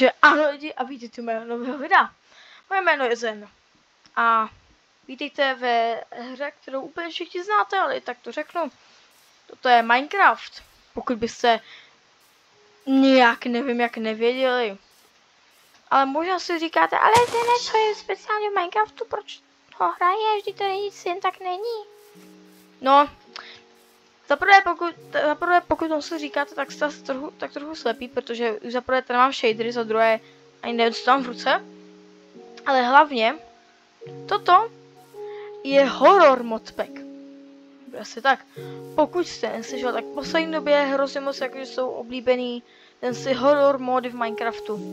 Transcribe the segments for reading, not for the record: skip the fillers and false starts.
Takže ahoj lidi a vítejte u mého nového videa. Moje jméno je Zen. A vítejte ve hře, kterou úplně všichni znáte, ale tak to řeknu. Toto je Minecraft. Pokud byste nějak nevím jak nevěděli. Ale možná si říkáte, ale Zene, co je speciálně v Minecraftu, proč ho hraješ, vždyť to nic jen tak není. No, zaprvé pokud to si říkáte, tak jste trochu slepý, protože už zaprvé tady mám shadery, za druhé ani nevím, co tam v ruce. Ale hlavně, toto je horror modpack. Asi tak. Pokud jste neslyšel, tak v poslední době hrozně moc jakože jsou oblíbený ten si horror mody v Minecraftu.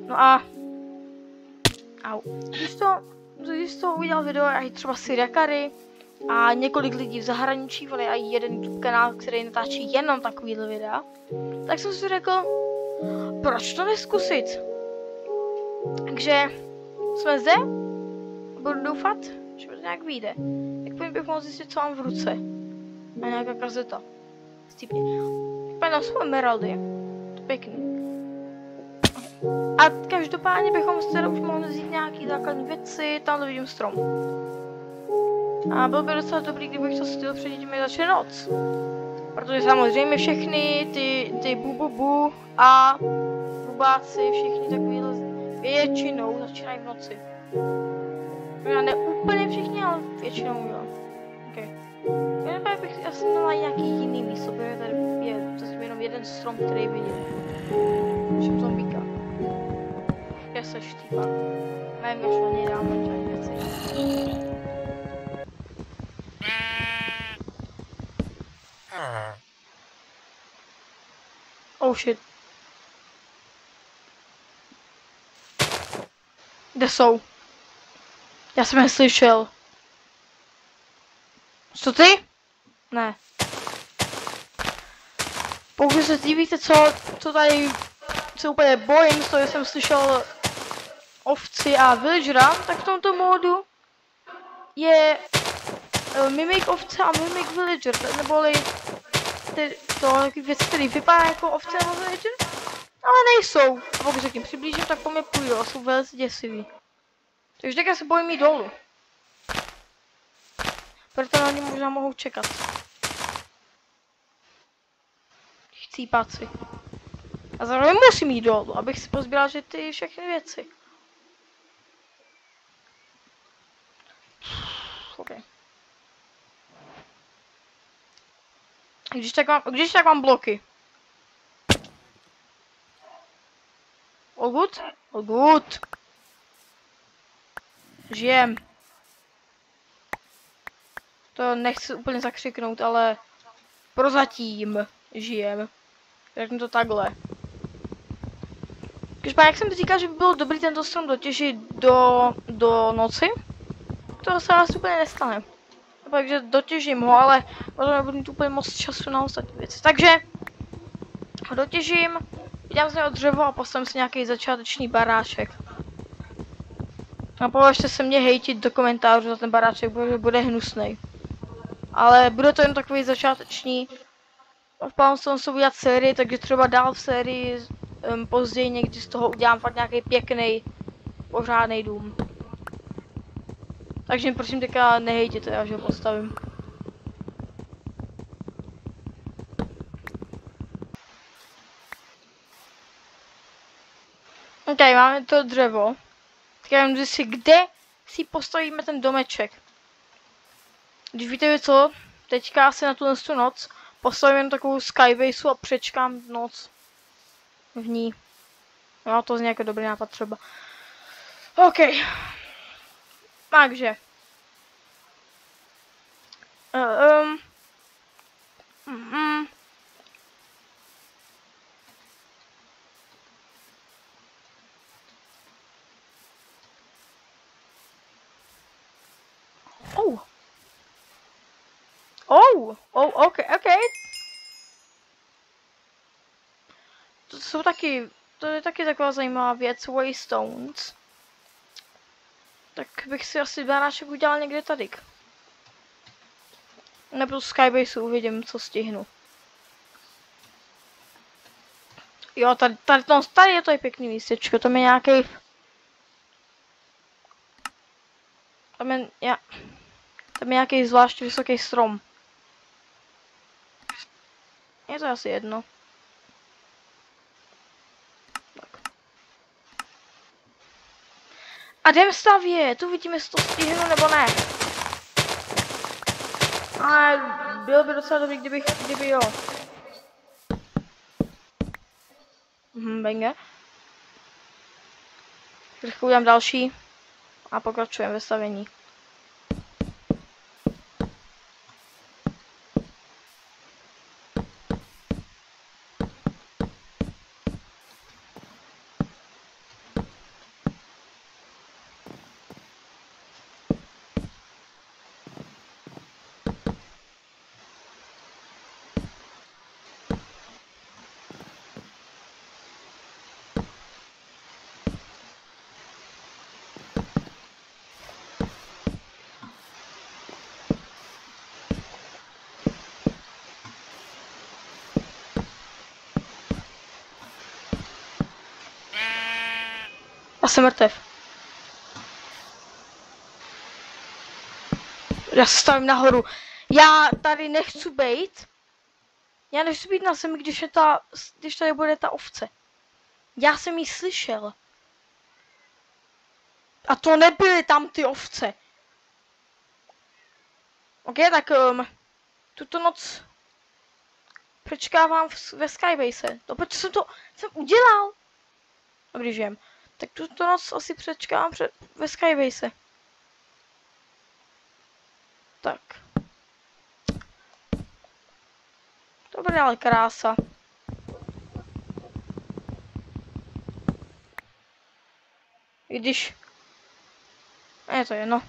No a když to udělal video a třeba Syriakary a několik lidí v zahraničí, ale i jeden YouTube kanál, který natáčí jenom takovýhle videa, tak jsem si řekl, proč to neskusit? Takže jsme zde, budu doufat, že to nějak vyjde. Tak bych mohl zjistit, co mám v ruce. A nějaká kazeta. Stýpně. Pojď na svou emeraldy. To je pěkný. A každopádně bychom si teda už mohli vzít nějaký základní věci, tam vidím strom. A bylo by docela dobrý, kdybych to styl před tím začne noc. Protože samozřejmě všechny ty bu a bubáci, všichni takovýhle většinou začínají v noci. Já ne úplně všichni, ale většinou jo. Okay. Já bych asi měla nějaký jiný místo, protože tady je zase jenom jeden strom, který vidím. Všem zombíka. Já se štípám. Nevím, jak šlo nedám žádný věci. Oh shit. Kde jsou? Já jsem je slyšel. Co ty? Ne. Pokud se divíte, co tady se úplně bojím z toho, že jsem slyšel ovci a villagera, tak v tomto módu je mimik ovce a mimik villager, neboli to takový věc, který vypadá jako ovce nebo villager, ale nejsou. A pokud se k ním přiblížím, tak po mě půjdou a jsou velice děsivý. Takže tak já se bojím jít dolů. Proto na ně možná mohou čekat. Chcípáci. A zároveň musím jít dolů, abych si pozbíral ty všechny věci. Okay. Když tak mám bloky. All good? All good. Žijem. To nechci úplně zakřiknout, ale prozatím žijem. Řeknu to takhle. Jak jsem říkal, že by bylo dobrý tento strom dotěžit do noci, to se vás úplně nestane. Takže dotěžím ho, ale potom nebudu mít úplně moc času na ostatní věci. Takže ho dotěžím, udělám z něho dřevo a postavím si nějaký začáteční baráček. A považte se mě hejtit do komentářů za ten baráček, protože bude hnusnej. Ale bude to jen takový začáteční. V plánu jsem se udělat sérii, takže třeba dál v sérii později někdy z toho udělám fakt nějaký pěkný, pořádný dům. Takže prosím teďka nehejtěte, až ho postavím. Ok, máme to dřevo. Tak já vím si, kde si postavíme ten domeček. Když víte co, teďka asi na tu noc postavím jen takovou skybase a přečkám noc v ní. No to zní jako dobrý nápad třeba. OK. Takže. Okay. To je taky taková zajímavá věc, waystones. Tak bych si asi baráček udělal někde tady. Nebo skybase uvidím, co stihnu. Jo, tady je to je pěkný místečko, tam je nějaký... Tam je nějaký zvlášť vysoký strom. Je to asi jedno. Tak. A jdem stavět, uvidíme, jestli to stihnu nebo ne. Ale bylo by docela dobrý, kdyby jo. Benge. Trochu udělám další a pokračujeme ve stavění. Já jsem mrtev. Já se stavím nahoru. Já tady nechci být. Já nechci být na zemi, když tady bude ta ovce. Já jsem ji slyšel. A to nebyly tam ty ovce. Ok, tak tuto noc přečkávám ve Skybase. To protože jsem udělal. A když vím, tak tuto noc asi přečkávám ve Skybase. Tak. To bude ale krása. I když... Je to jedno.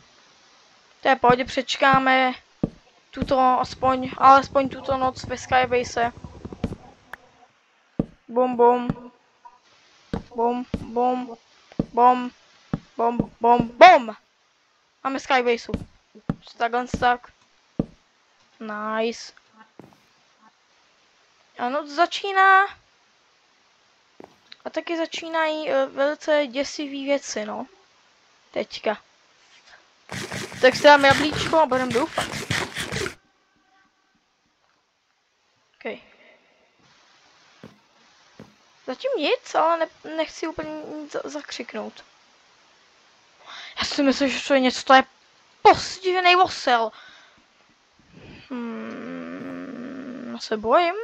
To je pohodě, přečkáme alespoň tuto noc ve Skybase. Bum bum. Bum bum. Bum. Bum bum bum. Máme Skybase. Takhle tak. Nice. A noc začíná. A taky začínají velice děsivý věci, no. Teďka. Tak si dáme jablíčko a budeme doufat. OK. Zatím nic, ale nechci úplně nic zakřiknout. Já si myslím, že to je něco, to je postižený osel. Já se bojím.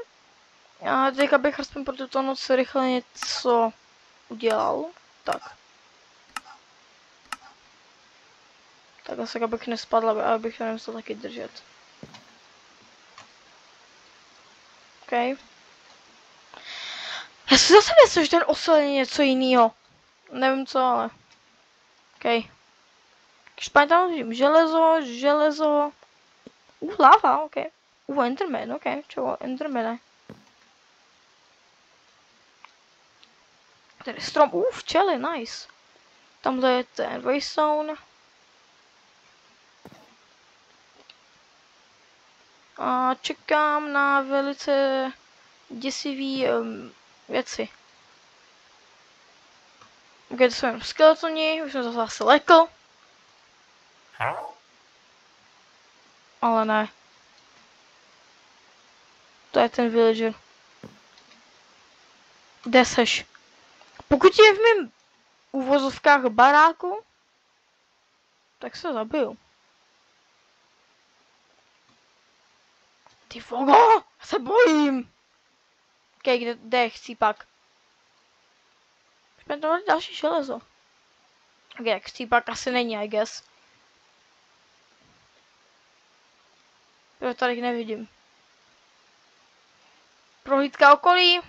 Já teďka bych aspoň pro tuto noc rychle něco udělal. Tak. Tak asi abych nespadl, abych to nemusel taky držet. OK. Já si zase myslím, že ten osel je něco jiného. Nevím co, ale... OK. Když tam vidím železo... Lava, OK. Enderman, OK. Čeho, Endermane. Tady strom, včely, nice. Tamhle je ten Waystone. A čekám na velice děsivý věci. Ok, to jsou jenom skeletoni, už jsem to zase lekl. Ale ne. To je ten villager. Kde seš? Pokud je v mém uvozovkách baráku, tak se zabiju. Ty vogo, já se bojím. Ok, kde je chcípak? Už jsme to další železo. Ok, chcípak asi není, I guess. Jo, tady nevidím. Prohlídka okolí.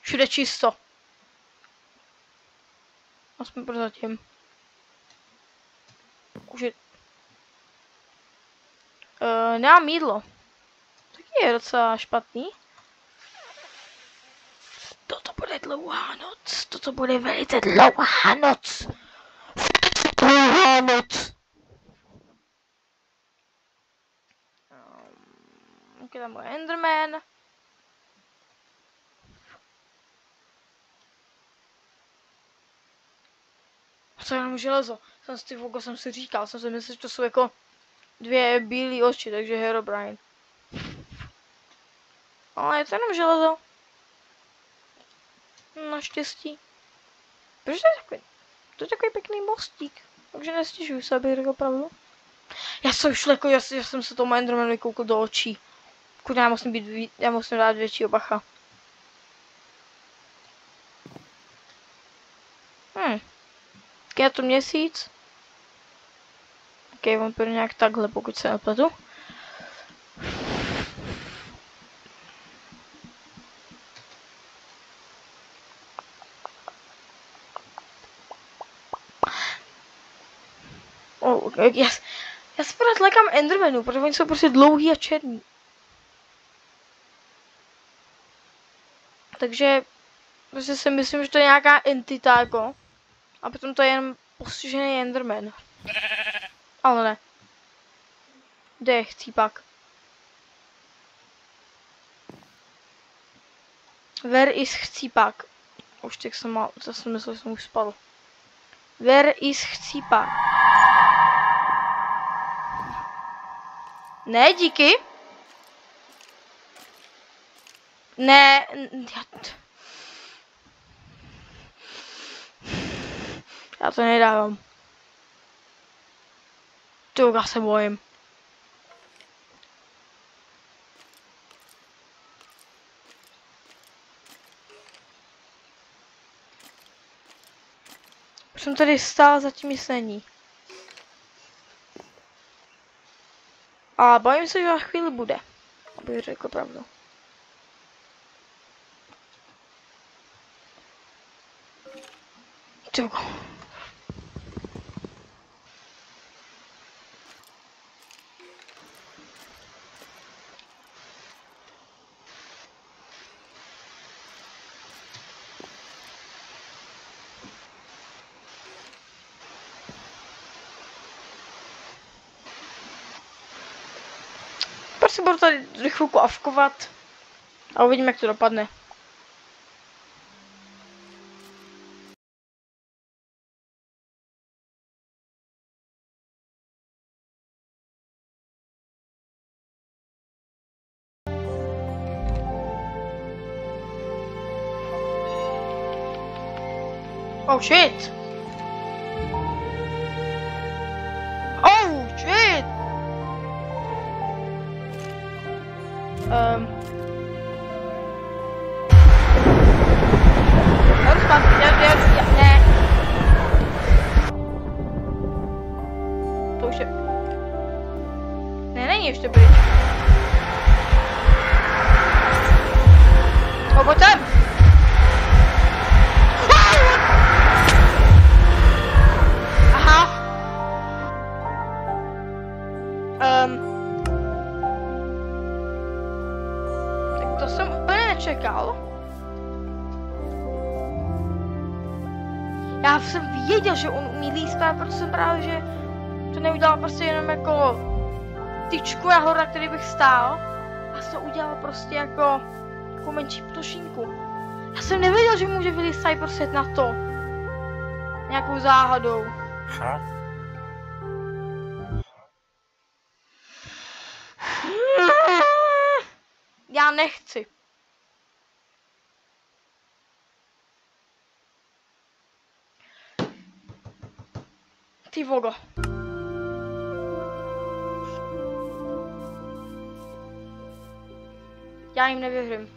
Všude čisto. Aspoň prozatím. Už je... nemám jídlo. Taky je docela špatný. Toto bude dlouhá noc. Toto bude velice dlouhá noc. Dlouhá noc. Ok, tam bude Enderman. to je jenom železo. Jsem si říkal, jsem si myslel, že to jsou jako dvě bílé oči, takže Herobrine. Ale je to jenom železo. Naštěstí. Proč to je takový pěkný mostík. Takže nestěžuju se, abych řekl pravdu. Já jsem se tomu Endermanu vykoukl do očí. Kurňa, já musím dát většího bacha. Tak je to měsíc. Ok, on půjde nějak takhle, pokud se nepletu. Já se pořád lekám Endermanů, protože oni jsou prostě dlouhý a černý. Takže prostě si myslím, že to je nějaká entita jako. A potom to je jen postižený Enderman. Ale ne. Kde je chcípak? Where is chcípak? Už tak jsem mal, zase myslel, že jsem už spadl. Where is chcípak? Ne, díky. Ne, já to nedávám. To já se bojím. Už jsem tady stál, zatím nic není. A bojím se, že za chvíli bude. Abych řekl pravdu. Tyjo. Prostě budu tady chvilku avkovat a uvidíme, jak to dopadne. Oh shit! Oh shit! Ne. To už je... Ne, není ještě pryč. Pojď sem! Aha. Tak to jsem úplně nečekal. Já jsem věděl, že on umí líst, proto jsem právě, že to neudělal prostě jenom jako tyčku nahoru, na který bych stál. Já jsem to udělal prostě jako menší ptošinku. Já jsem nevěděl, že může vylíst tady prostě na to. Nějakou záhadou. Já nechci. Ty vogo. Já jim nevěřím.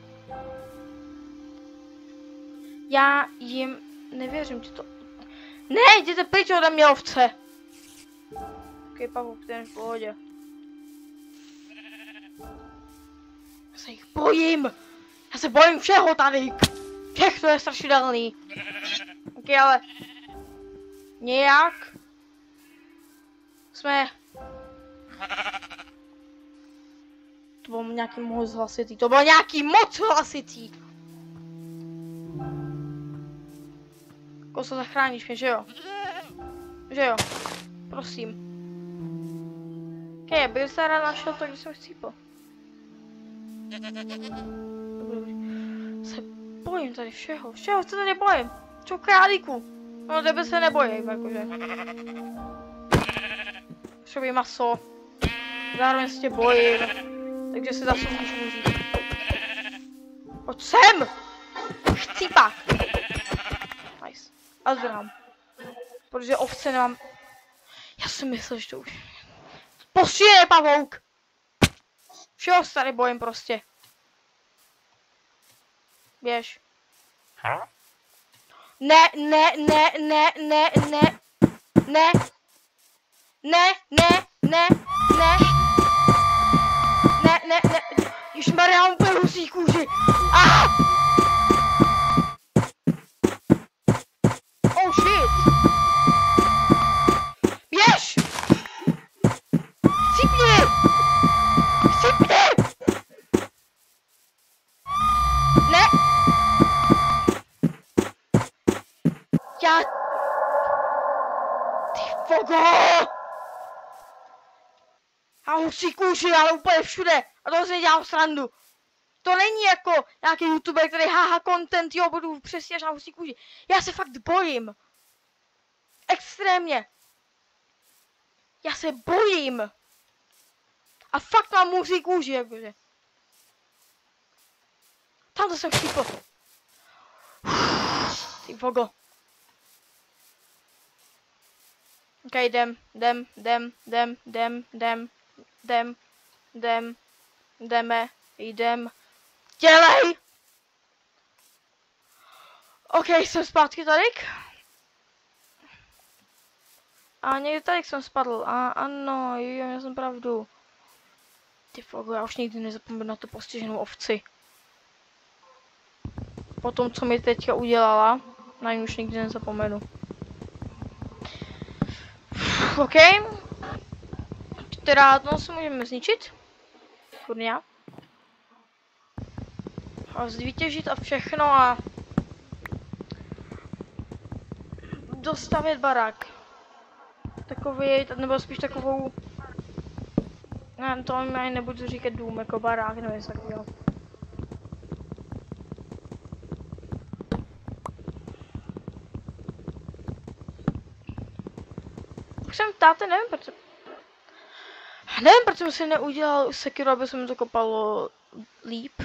Já jim nevěřím, že to... Ne, jděte pryč ode mě, ovce. Ok, pavuk, ten v pohodě. Já se jich bojím. Já se bojím všeho tady. Všechno je strašidelný. Ok, ale... Nějak... Jsme... To bylo nějaký moc hlasitý. To bylo nějaký moc hlasitý. Koso, zachráníš mě, že jo? Že jo? Prosím. Ok, bych se rád našel to, když jsem chcípl. Se bojím tady všeho. Všeho se tady bojím. Čeho králíku? No tebe se nebojím, jakože. Potřebuji maso. Zároveň se tě bojím. Takže si zase můžu říct. Pojď sem! Chcípak! Nice. A zdrám. Protože ovce nemám. Já jsem myslel, že to už... Postřílej, pavouk! Všeho se tady bojím prostě. Běž. Ne, ne, ne, ne, ne, ne. Ne. Ne, ne, ne, ne. Ne, ne, ne. Ježmarja, já mám úplně husí kůži. Ah! Oh shit. Běž! Chcípni! Chcípni! Ne! Já... Ty fogo! Já husí kůži, ale úplně všude. A toho si nedělám srandu. To není jako nějaký youtuber, který háha content, jo, budu přesně až na husí kůži. Já se fakt bojím. Extrémně. Já se bojím. A fakt mám husí kůži, jakože. Tam to jsem chcípl. Ty fogo. Ok, jdeme, jdem. Dělej! Ok, jsem zpátky tady. A někde tady jsem spadl. A ano, jo, já jsem pravdu. Ty fogo, já už nikdy nezapomenu na tu postiženou ovci. Po tom, co mi teďka udělala, na ní už nikdy nezapomenu. OK. Teda to si můžeme zničit. Kurňa. A zvítěžit a všechno a... dostavět barák. Takový, nebo spíš takovou... Ne, to ani nebudu říkat dům, jako barák, nebo něco takového. Už jsem ptáte, nevím proč jsem si neudělal Sekiro, aby se mi to kopalo líp.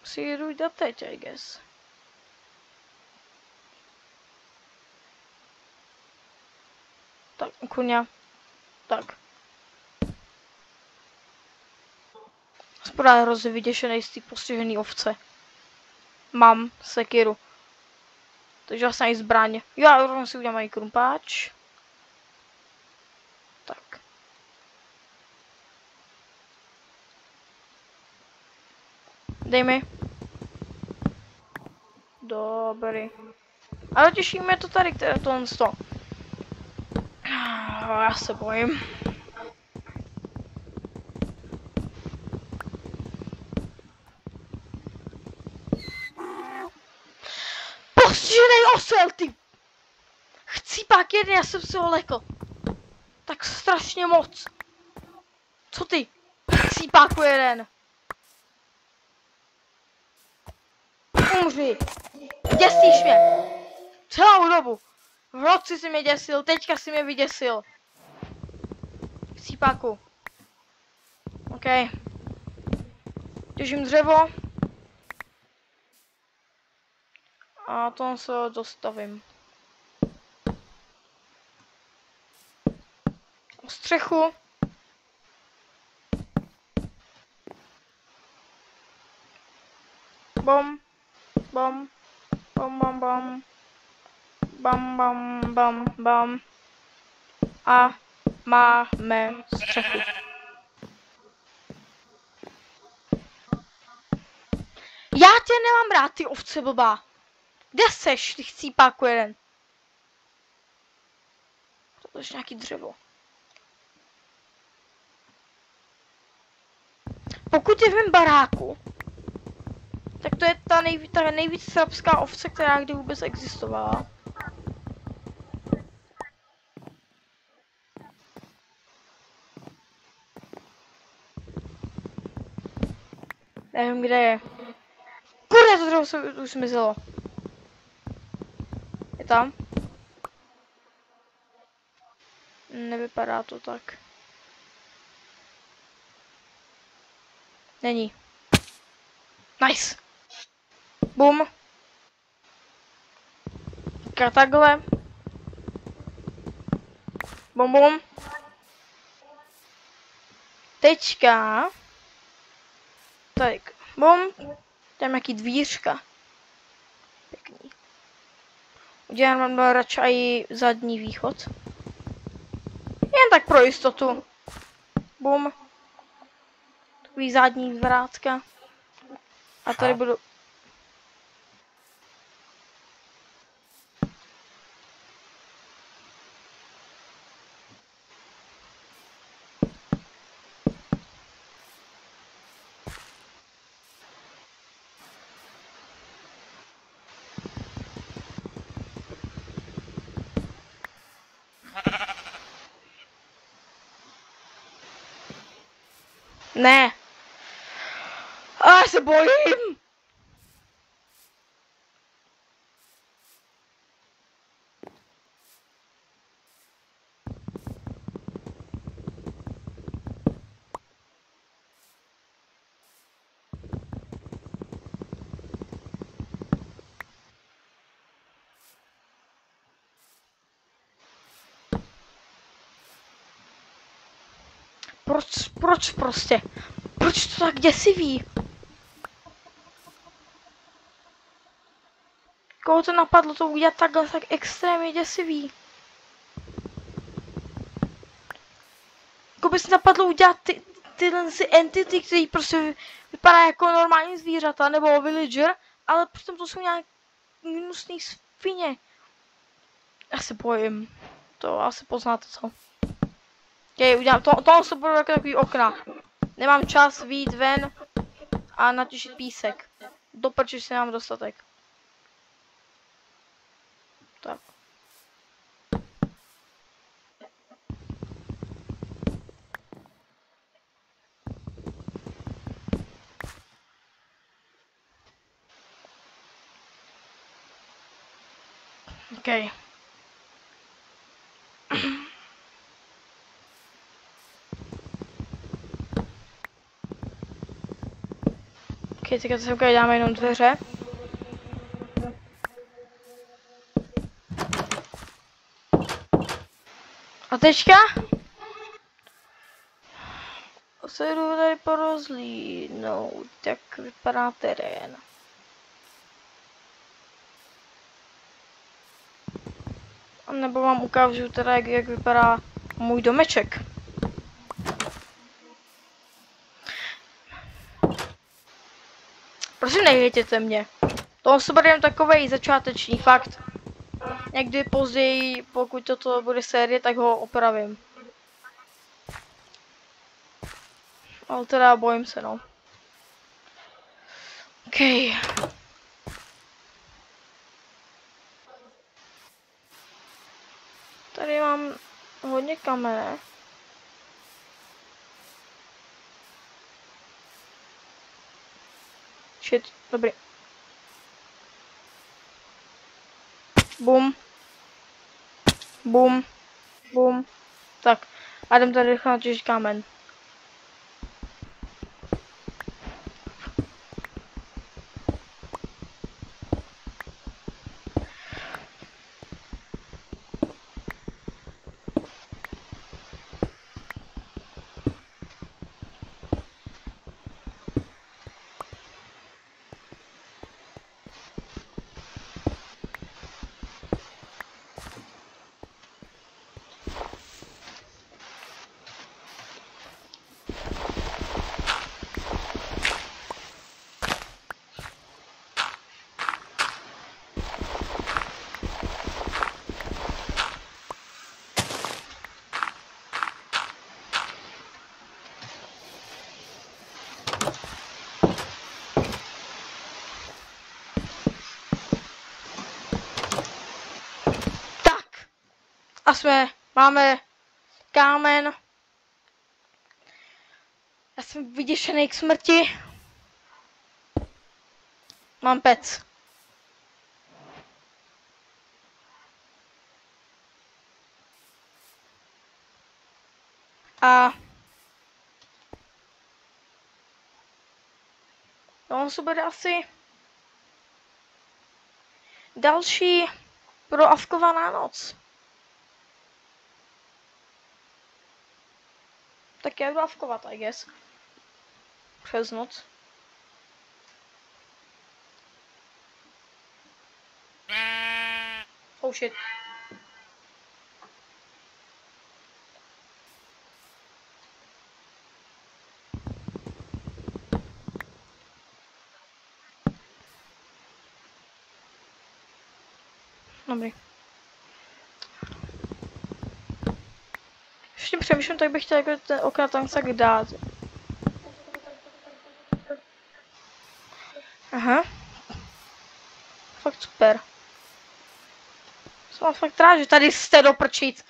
Si jdu jít teď, I guess. Tak, kuňa. Tak. Spodá je hrozně vyděšený z té postižený ovce. Mám Sekiru. Takže vlastně i zbraň. Já rovnou si udělám i krumpáč. Tak. Dej mi. Dobrý. Ale těší mě to tady, které tohle sto. Já se bojím. Postižený osel, ty! Chcípák jeden, já jsem si ho lekl. Tak strašně moc. Co ty? Chcípáku jeden. Umři. Děsíš mě. Celou dobu. V noci si mě děsil, teďka si mě vyděsil. Chcípáku. OK. Těžím dřevo. A to se dostavím. Střechu. Bom. Bom. Bom, bom, bom. Bam, bam, bam, bam. A máme střechu. Já tě nemám rád, ty ovce blbá. Kde seš, ty chcípáku jeden? To je nějaký dřevo. Pokud je v mém baráku, tak to je ta nejvíc srbská ovce, která kdy vůbec existovala. Nevím, kde je. Kurde, to dřevo se už zmizelo. tam? Nevypadá to tak. Není. Nice. Bum. Takhle. Bum bum. Tečka. Tak. Bum. Tam nějaký dvířka. Pěkný. Udělám radši i zadní východ. Jen tak pro jistotu. Bum. Takový zadní vrátka. A tady budu... Ne. A já se bojím. Proč prostě? Proč to tak děsivý? Koho to napadlo to udělat takhle tak extrémně děsivý? Koho by se napadlo udělat tyhle entity, který prostě vypadá jako normální zvířata nebo villager, ale přitom to jsou nějak hnusný svině. Já se bojím. To asi poznáte co. Okay, udělám to se budu jako takový okna. Nemám čas vyjít ven a natěšit písek. Doprčí se nám dostatek. Tak. Okay. Okay, teďka se dáme jenom dveře. A teďka se jdu tady porozlídnout, jak vypadá terén. A nebo vám ukážu teda, jak vypadá můj domeček. Prosím, nehejtěte mě. To se bude jen takovej začáteční fakt. Někdy později, pokud toto bude série, tak ho opravím. Ale teda bojím se, no. OK. Tady mám hodně kamene. Shit, dobrý. Bum. Bum. Bum. Tak. A jdem tady rychle natěžit kámen. A máme kámen. Já jsem vyděšený k smrti. Mám pec. A on se bude asi další proavkovaná noc. Tak já jdu avkovat, I guess. Přes noc. Oh shit. Dobrý. Ještě přemýšlím, tak bych chtěl jako ten okratánc tak dát. Aha. Fakt super. Jsem fakt rád, že tady jste do prčic.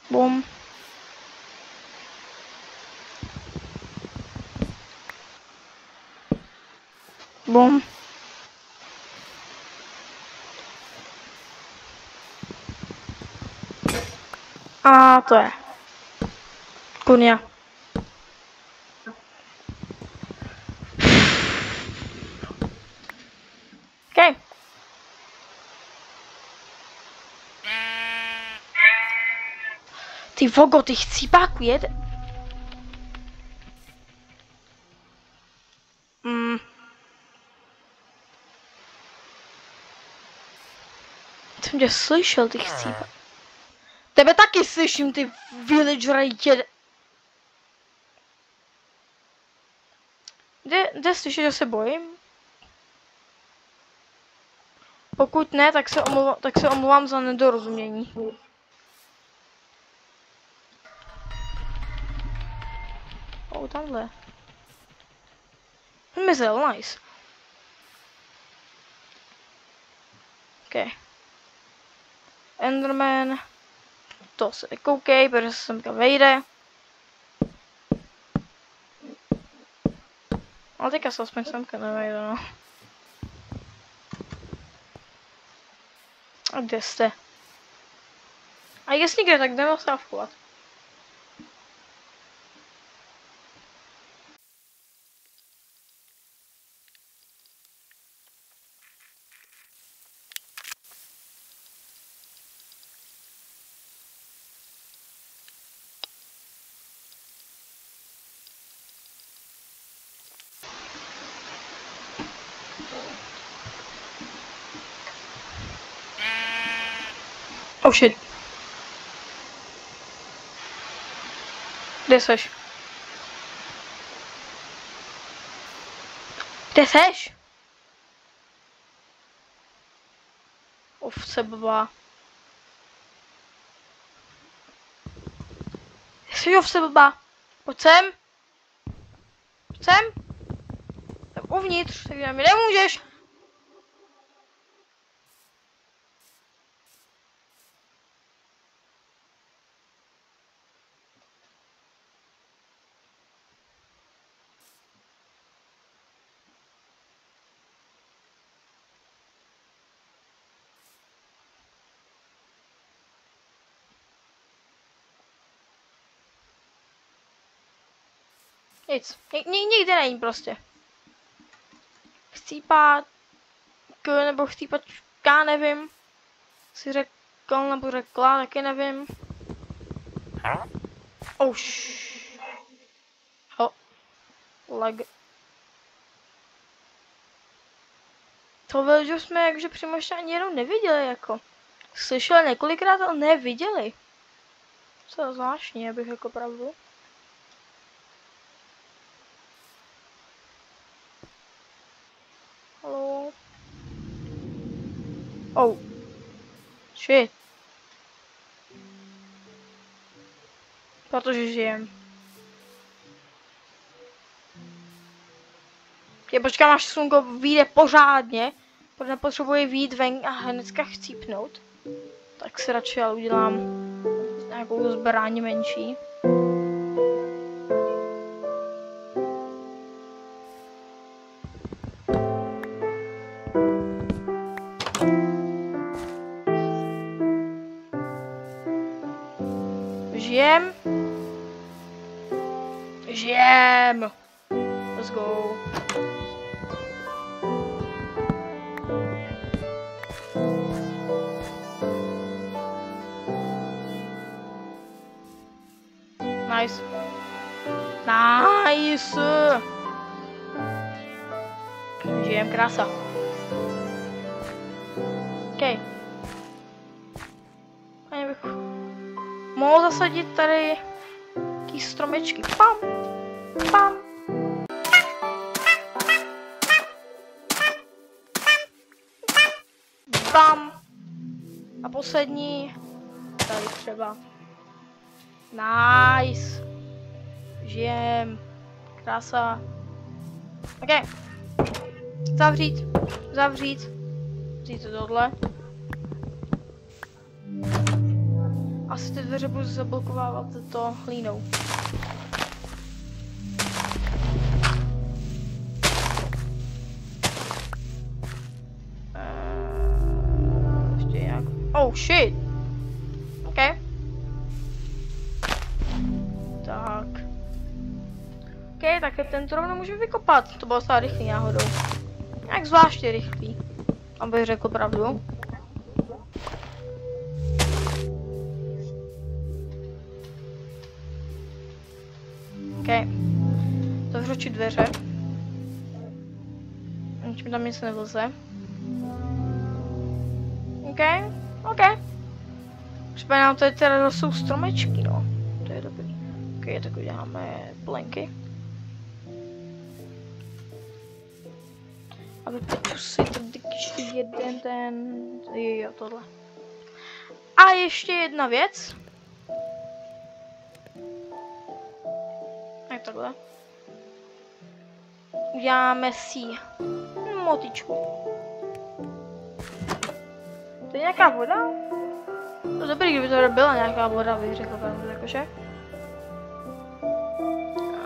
Bum. Bum. A to je. Kunia. Okay. Ty vogo, ty chcípáku jede. Jsem tě slyšel, ty chcípáku. Tebe taky slyším, ty villager jede. Jde slyšet, že se bojím? Pokud ne, tak se omlouvám za nedorozumění. Oh, tamhle. Zmizel, nice. OK. Enderman. To se koukej, protože se semka vejde. Ale teďka se aspoň semka nevejde, no. A kde jste? A jestli kde, tak jdeme stávkovat. Oh shit. Kde seš? Kde seš? Se blbá. Jsi se blbá. Pojď sem. Pojď sem. Jsem uvnitř, takže mi nemůžeš. Nic. Nikde není prostě. Chcípat nebo chcípat, já nevím. Si řekl nebo řekla, taky nevím. Oh lag. To villager jsme jakože přímo ještě ani jenom neviděli jako. Slyšeli několikrát, ale neviděli. Co je zvláštní, abych jako pravdu. Haló. Oh. Shit. Protože žijem. Je, počkám, až slunko vyjde pořádně. nepotřebuji vyjít ven a hnedka chcípnout. Tak si radši ale udělám nějakou zbraň menší. Žijem. Žijem. Let's go. Nice. Nice. Žijem, krása. OK. Ani bych mohl zasadit tady taký stromečky. Pam. Pam. Bam. A poslední tady třeba. Nice. Žijem. Krása. OK. Zavřít. Zavřít. Vzít to tohle. Asi ty dveře budu zablokovávat to hlínou. Ještě jak... Oh shit. OK. Tak. OK, tak tento rovno můžu vykopat. To bylo docela rychlý náhodou. Jak zvláště rychlý. Abych řekl pravdu. OK. Zavřu dveře. Nič mi tam nic nevlze. OK. OK. Připomínám, tady teda jsou stromečky, no. To je dobrý. OK, tak uděláme plenky. A vypeču si tady ještě jeden ten... Jo, tohle. A ještě jedna věc. Tak takhle. Uděláme si motičku. To je nějaká voda? No dobrý, kdyby to byla nějaká voda, bych řekl pravdu, jakože.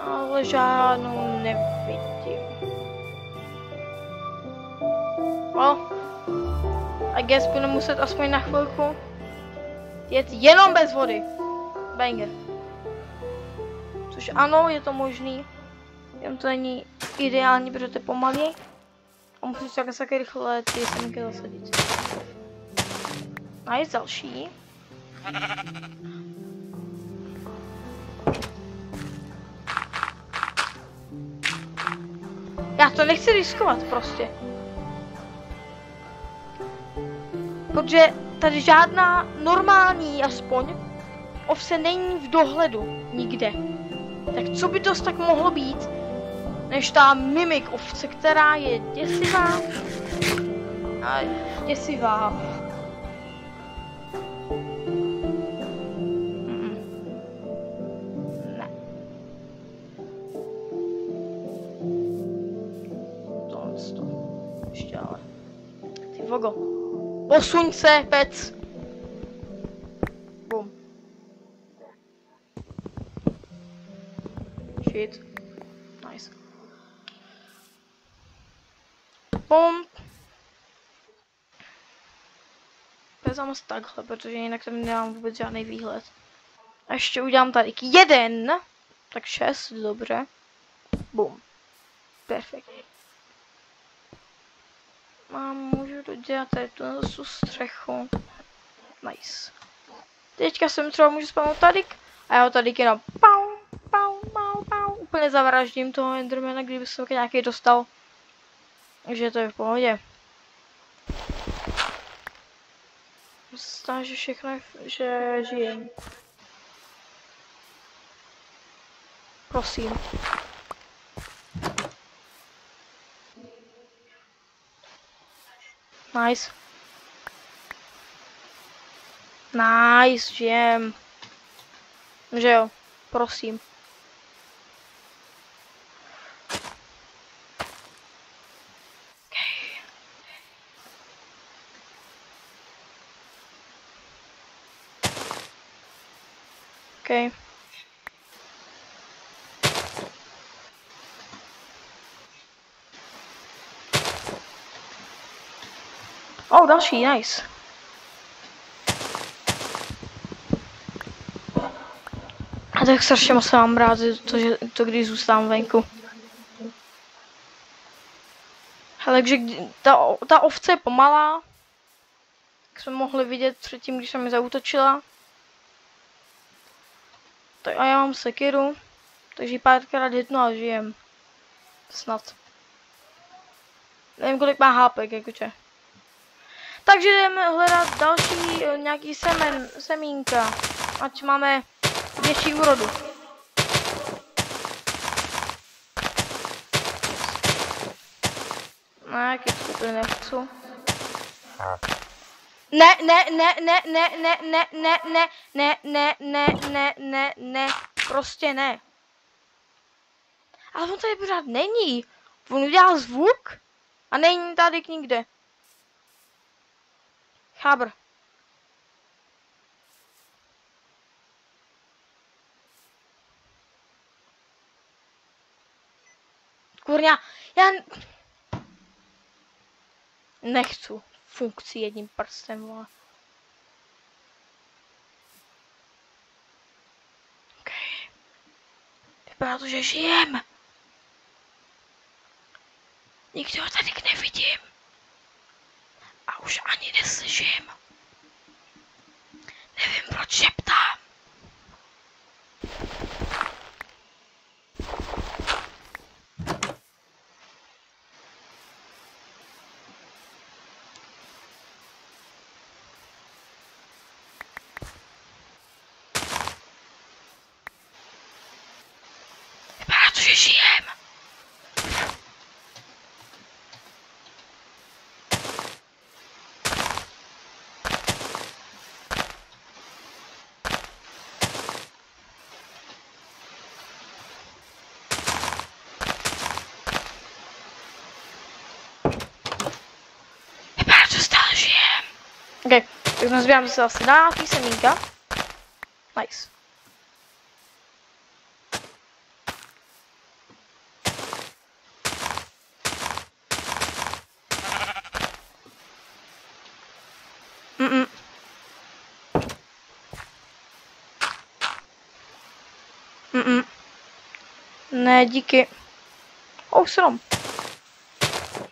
Ale žádnou nevidím. Well, I guess budu muset aspoň na chvilku jet jenom bez vody. Banger. Což ano, je to možný. Jen to není ideální, protože to je pomalý. A musím si taky rychle ty semínky zasadit. Nice, další. Já to nechci riskovat prostě. Protože tady žádná normální aspoň ovce není v dohledu nikde. Tak co by to tak mohlo být, než ta mimik ovce, která je děsivá a děsivá. Ne. Tohle to. Ještě ale. Ty vogo. Posuň se, pec. Bum. Shit. Nice. Bum. Vezmu se takhle, protože jinak tam nemám vůbec žádný výhled. A ještě udělám tady jeden. Tak 6, dobře. Bum. Perfekt. A můžu dodělat tady tu střechu. Nice. Teďka jsem třeba můžu spavnout tadyk. A já ho tadyk jenom pau, pau, pau, pau. Úplně zavraždím toho Endermana, kdyby se nějaký dostal. Takže to je v pohodě. Zdá, že všechno je, že žijem. Prosím. Nice. Nice, žijem. Že jo, prosím. Okay. Oh, další, nice. A tak strašně moc mám rád to, když zůstávám venku. Hele, takže ta ovce je pomalá. Jak jsme mohli vidět předtím, když jsem mi zaútočila. Tak a já mám sekiru. Takže ji párkrát hitnu a žijem. Snad. Nevím, kolik má hápek, jakože. Takže jdeme hledat další nějaký semínka. Ať máme větší úrodu. Ne, jaký skupiny nechci. Ne, prostě ne. Ale on tady pořád není. On udělal zvuk a není tady nikde. Chábr. Kurňa, já nechci funkci jedním prstem, vole. Okay. Vypadá to, že žijem. Nikdo ho tady nevidím. A už ani neslyším. Nevím, proč šeptám. Vypadá to, že žijem. Okay, tak nazbírám se asi na nějaký semínka. Nice. Ne, díky. Oh, strom.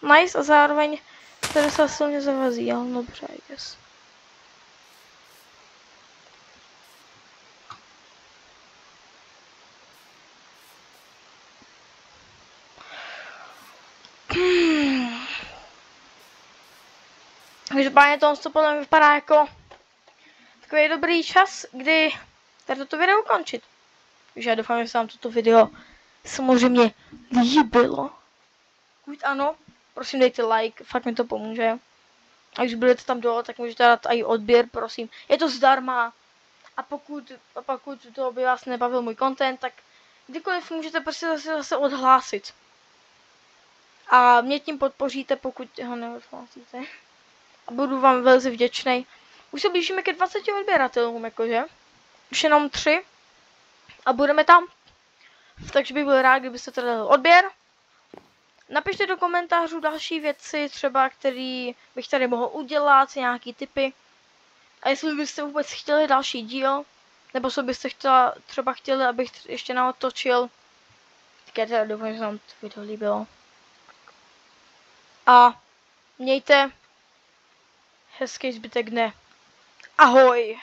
Nice a zároveň tady se silně zavazí, ale dobře, I guess. Každopádně to podle mě vypadá jako takový dobrý čas, kdy tady toto video ukončit. Takže já doufám, že se vám toto video samozřejmě líbilo. Pokud ano, prosím dejte like, fakt mi to pomůže. A když budete tam dole, tak můžete dát i odběr, prosím. Je to zdarma. A pokud to by vás nebavil můj content, tak kdykoliv můžete prostě zase odhlásit. A mě tím podpoříte, pokud ho neodhlásíte. A budu vám velice vděčný. Už se blížíme ke 20 odběratelům, jakože. Už jenom 3. A budeme tam. Takže bych byl rád, kdybyste teda dali odběr. Napište do komentářů další věci, třeba který bych tady mohl udělat, nějaký tipy. A jestli byste vůbec chtěli další díl, nebo co byste třeba chtěli, abych ještě natočil, tak já teda doufám, že vám to video líbilo. A mějte hezký zbytek dne. Ahoj!